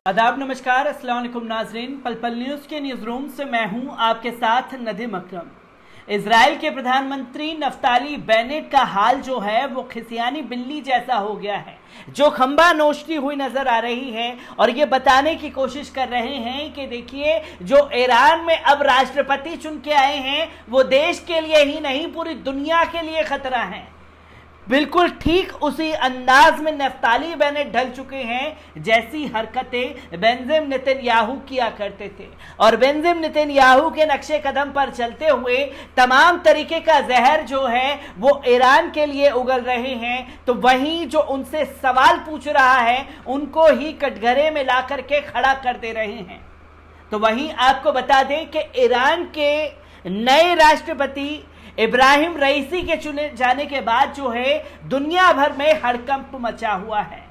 आदाब, नमस्कार, अस्सलाम वालेकुम नाजरीन। पल पल न्यूज़ के न्यूज़ रूम से मैं हूं आपके साथ नदीम अकरम। इजराइल के प्रधानमंत्री नफ्ताली बेनेट का हाल जो है वो खिसियानी बिल्ली जैसा हो गया है, जो खंबा नोचती हुई नजर आ रही है और ये बताने की कोशिश कर रहे हैं कि देखिए, जो ईरान में अब राष्ट्रपति चुन के आए हैं वो देश के लिए ही नहीं पूरी दुनिया के लिए खतरा है। बिल्कुल ठीक उसी अंदाज में नफ्ताली बेनेट ढल चुके हैं जैसी हरकतें बेंजामिन नेतन्याहू किया करते थे, और बेंजामिन नेतन्याहू के नक्शे कदम पर चलते हुए तमाम तरीके का जहर जो है वो ईरान के लिए उगल रहे हैं। तो वहीं जो उनसे सवाल पूछ रहा है उनको ही कटघरे में ला करके खड़ा कर दे रहे हैं। तो वहीं आपको बता दें कि ईरान के नए राष्ट्रपति इब्राहिम रईसी के चुने जाने के बाद जो है दुनिया भर में हड़कंप मचा हुआ है।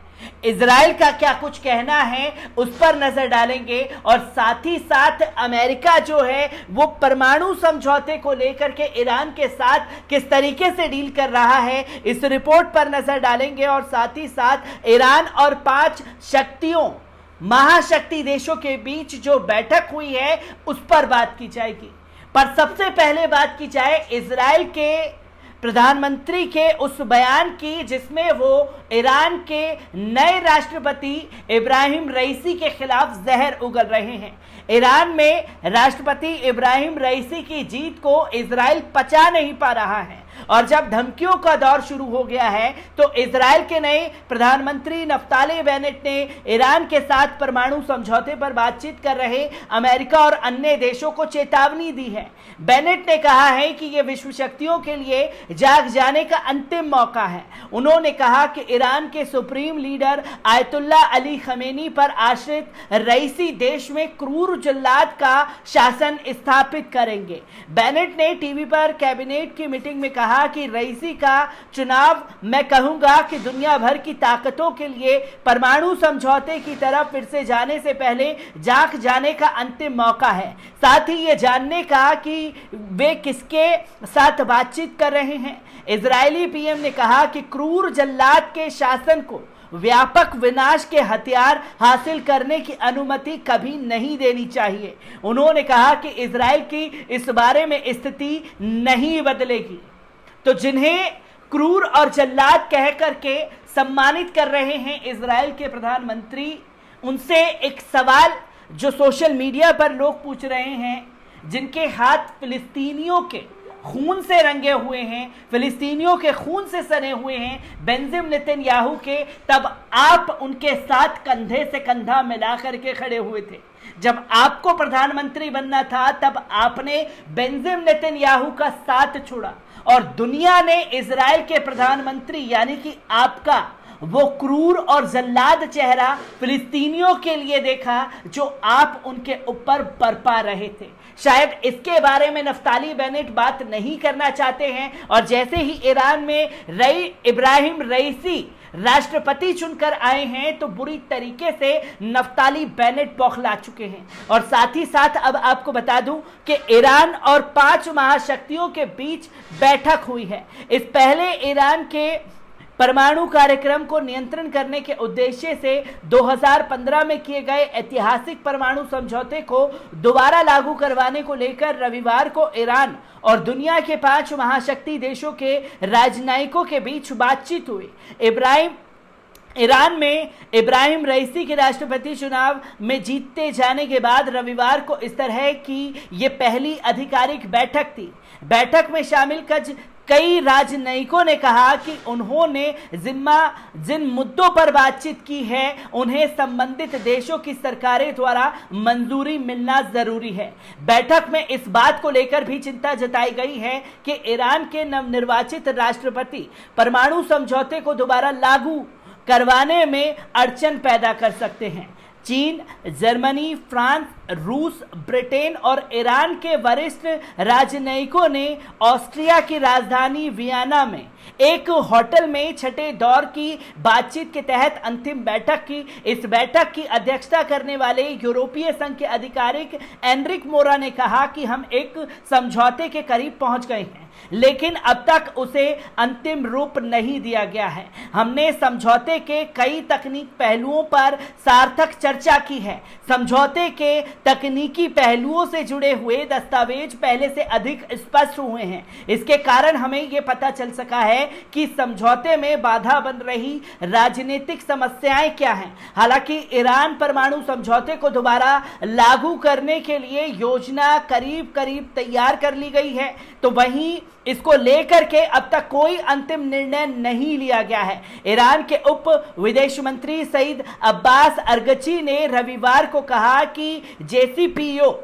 इजराइल का क्या कुछ कहना है उस पर नजर डालेंगे, और साथ ही साथ अमेरिका जो है वो परमाणु समझौते को लेकर के ईरान के साथ किस तरीके से डील कर रहा है इस रिपोर्ट पर नजर डालेंगे। और साथ ही साथ ईरान और 5 शक्तियों महाशक्ति देशों के बीच जो बैठक हुई है उस पर बात की जाएगी। पर सबसे पहले बात की जाए इजराइल के प्रधानमंत्री के उस बयान की जिसमें वो ईरान के नए राष्ट्रपति इब्राहिम रईसी के खिलाफ जहर उगल रहे हैं। ईरान में राष्ट्रपति इब्राहिम रईसी की जीत को इजराइल पचा नहीं पा रहा है, और जब धमकियों का दौर शुरू हो गया है तो इजराइल के नए प्रधानमंत्री नफ्ताली बेनेट ने ईरान के साथ परमाणु समझौते पर बातचीत कर रहे अमेरिका और अन्य देशों को चेतावनी दी है। बेनेट ने कहा है कि यह विश्व शक्तियों के लिए जाग जाने का अंतिम मौका है। उन्होंने कहा कि ईरान के supreme leader ayatollah Ali Khamenei पर आश्रित रईसी देश में क्रूर जल्लाद का शासन स्थापित करेंगे। बेनेट ने टीवी पर कैबिनेट की मीटिंग में कहा कि रईसी का चुनाव मैं कहूंगा कि दुनिया भर की ताकतों के लिए परमाणु समझौते की तरफ फिर से जाने से पहले जाग जाने का अंतिम मौका है, साथ ही ये जानने का कि वे किसके साथ बातचीत कर रहे हैं। इजरायली पीएम ने कहा कि क्रूर जल्लाद के शासन को व्यापक विनाश के हथियार हासिल करने की अनुमति कभी नहीं देनी चाहिए। उन्होंने कहा कि इजराइल की इस बारे में स्थिति नहीं बदलेगी। तो जिन्हें क्रूर और जल्लाद कह करके सम्मानित कर रहे हैं इजराइल के प्रधानमंत्री, उनसे एक सवाल जो सोशल मीडिया पर लोग पूछ रहे हैं, जिनके हाथ फिलिस्तीनियों के खून से रंगे हुए हैं, फिलिस्तीनियों के खून से सने हुए हैं बेंजामिन नेतन्याहू के, तब आप उनके साथ कंधे से कंधा मिला करके खड़े हुए थे। जब आपको प्रधानमंत्री बनना था तब आपने बेंजामिन नेतन्याहू का साथ छोड़ा, और दुनिया ने इजराइल के प्रधानमंत्री यानी कि आपका वो क्रूर और जल्लाद चेहरा फिलिस्तीनियों के लिए देखा जो आप उनके ऊपर बरपा रहे थे। शायद इसके बारे में नफ्ताली बेनेट बात नहीं करना चाहते हैं, और जैसे ही ईरान में इब्राहिम रईसी राष्ट्रपति चुनकर आए हैं तो बुरी तरीके से नफ्ताली बेनेट बौखला चुके हैं। और साथ ही साथ अब आपको बता दूं कि ईरान और 5 महाशक्तियों के बीच बैठक हुई है। इस पहले ईरान के परमाणु कार्यक्रम को नियंत्रण करने के उद्देश्य से 2015 में किए गए ऐतिहासिक परमाणु समझौते को दोबारा लागू करवाने को लेकर रविवार को ईरान और दुनिया के 5 महाशक्ति देशों के राजनयिकों के बीच बातचीत हुई। ईरान में इब्राहिम रईसी के राष्ट्रपति चुनाव में जीतते जाने के बाद रविवार को इस तरह की ये पहली आधिकारिक बैठक थी। बैठक में शामिल कई राजनयिकों ने कहा कि उन्होंने जिन मुद्दों पर बातचीत की है उन्हें संबंधित देशों की सरकारें द्वारा मंजूरी मिलना जरूरी है। बैठक में इस बात को लेकर भी चिंता जताई गई है कि ईरान के नवनिर्वाचित राष्ट्रपति परमाणु समझौते को दोबारा लागू करवाने में अड़चन पैदा कर सकते हैं। चीन, जर्मनी, फ्रांस, रूस, ब्रिटेन और ईरान के वरिष्ठ राजनयिकों ने ऑस्ट्रिया की राजधानी वियना में एक होटल में छठे दौर की बातचीत के तहत अंतिम बैठक की। इस बैठक की अध्यक्षता करने वाले यूरोपीय संघ के आधिकारिक एनरिक मोरा ने कहा कि हम एक समझौते के करीब पहुंच गए हैं, लेकिन अब तक उसे अंतिम रूप नहीं दिया गया है। हमने समझौते के कई तकनीक पहलुओं पर सार्थक चर्चा की है। समझौते के तकनीकी पहलुओं से जुड़े हुए दस्तावेज पहले से अधिक स्पष्ट हुए हैं। इसके कारण हमें यह पता चल सका है कि समझौते में बाधा बन रही राजनीतिक समस्याएं क्या हैं। हालांकि ईरान परमाणु समझौते को दोबारा लागू करने के लिए योजना करीब करीब तैयार कर ली गई है, तो वहीं इसको लेकर के अब तक कोई अंतिम निर्णय नहीं लिया गया है। ईरान के उप विदेश मंत्री सईद अब्बास अरगची ने रविवार को कहा कि JCPOA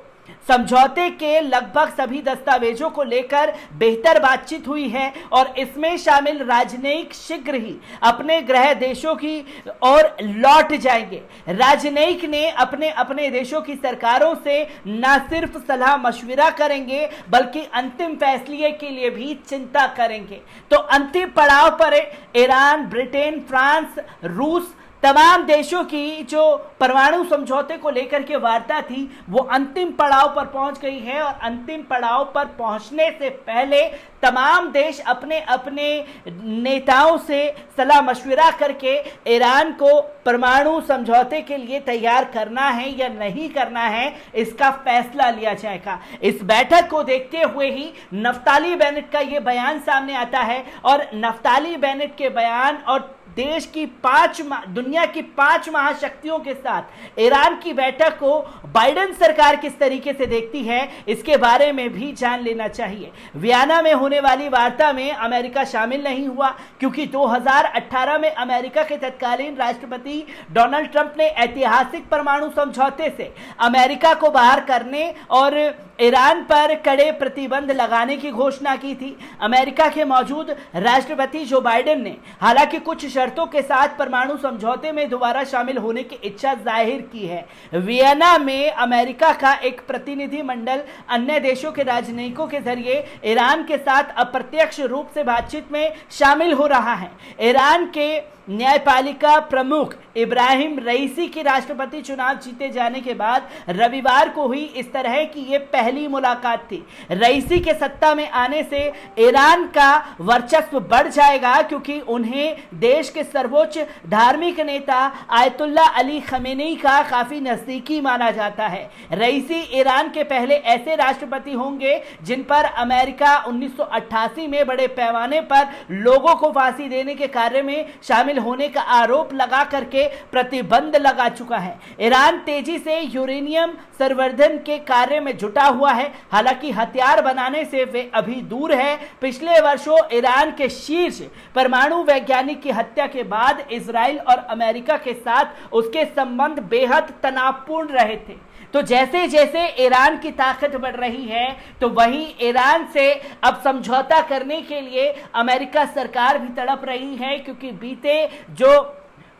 समझौते के लगभग सभी दस्तावेजों को लेकर बेहतर बातचीत हुई है और इसमें शामिल राजनयिक शीघ्र ही अपने गृह देशों की ओर लौट जाएंगे। राजनयिक ने अपने अपने देशों की सरकारों से न सिर्फ सलाह मशविरा करेंगे बल्कि अंतिम फैसले के लिए भी चिंता करेंगे। तो अंतिम पड़ाव पर ईरान, ब्रिटेन, फ्रांस, रूस तमाम देशों की जो परमाणु समझौते को लेकर के वार्ता थी वो अंतिम पड़ाव पर पहुंच गई है और अंतिम पड़ाव पर पहुंचने से पहले तमाम देश अपने अपने नेताओं से सलाह मशविरा करके ईरान को परमाणु समझौते के लिए तैयार करना है या नहीं करना है, इसका फैसला लिया जाएगा। इस बैठक को देखते हुए ही नफ्ताली बेनेट का यह बयान सामने आता है और नफ्ताली बेनेट के बयान और देश की दुनिया की 5 महाशक्तियों के साथ ईरान की बैठक को बाइडेन सरकार किस तरीके से देखती है, इसके बारे में भी जान लेना चाहिए। वियना में होने वाली वार्ता में अमेरिका शामिल नहीं हुआ क्योंकि 2018 में अमेरिका के तत्कालीन राष्ट्रपति डोनाल्ड ट्रंप ने ऐतिहासिक परमाणु समझौते से अमेरिका को बाहर करने और ईरान पर कड़े प्रतिबंध लगाने की घोषणा की थी। अमेरिका के मौजूद राष्ट्रपति जो बाइडेन ने हालांकि कुछ शर्तों के साथ परमाणु समझौते में दोबारा शामिल होने की इच्छा जाहिर की है। वियना में अमेरिका का एक प्रतिनिधि मंडल अन्य देशों के राजनयिकों के जरिए ईरान के साथ अप्रत्यक्ष रूप से बातचीत में शामिल हो रहा है। ईरान के न्यायपालिका प्रमुख इब्राहिम रईसी की राष्ट्रपति चुनाव जीते जाने के बाद रविवार को हुई इस तरह की यह पहली मुलाकात थी। रईसी के सत्ता में आने से ईरान का वर्चस्व बढ़ जाएगा क्योंकि उन्हें देश के सर्वोच्च धार्मिक नेता आयतुल्ला अली खमेनी का काफी नजदीकी माना जाता है। रईसी ईरान के पहले ऐसे राष्ट्रपति होंगे जिन पर अमेरिका 1988 में बड़े पैमाने पर लोगों को फांसी देने के कार्य में शामिल होने का आरोप लगा करके प्रतिबंध लगा चुका है। ईरान तेजी से यूरेनियम संवर्धन के कार्य में जुटा हुआ है, हालांकि हथियार बनाने से वे अभी दूर है। पिछले वर्षों ईरान के शीर्ष परमाणु वैज्ञानिक की हत्या के बाद इजराइल और अमेरिका के साथ उसके संबंध बेहद तनावपूर्ण रहे थे। तो जैसे जैसे ईरान की ताकत बढ़ रही है तो वहीं ईरान से अब समझौता करने के लिए अमेरिका सरकार भी तड़प रही है क्योंकि बीते जो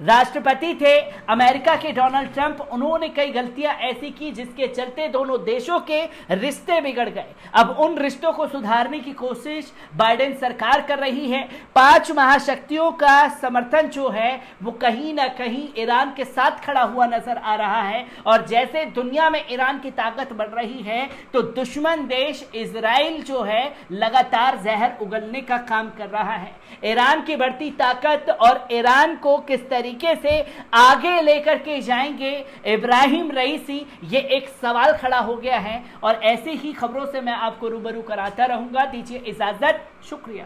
राष्ट्रपति थे अमेरिका के डोनाल्ड ट्रंप, उन्होंने कई गलतियां ऐसी की जिसके चलते दोनों देशों के रिश्ते बिगड़ गए। अब उन रिश्तों को सुधारने की कोशिश बाइडेन सरकार कर रही है। 5 महाशक्तियों का समर्थन जो है वो कहीं ना कहीं ईरान के साथ खड़ा हुआ नजर आ रहा है और जैसे दुनिया में ईरान की ताकत बढ़ रही है तो दुश्मन देश इजराइल जो है लगातार जहर उगलने का काम कर रहा है। ईरान की बढ़ती ताकत और ईरान को किस तरीके से आगे लेकर के जाएंगे इब्राहिम रईसी, ये एक सवाल खड़ा हो गया है और ऐसी ही खबरों से मैं आपको रूबरू कराता रहूंगा। दीजिए इजाजत, शुक्रिया।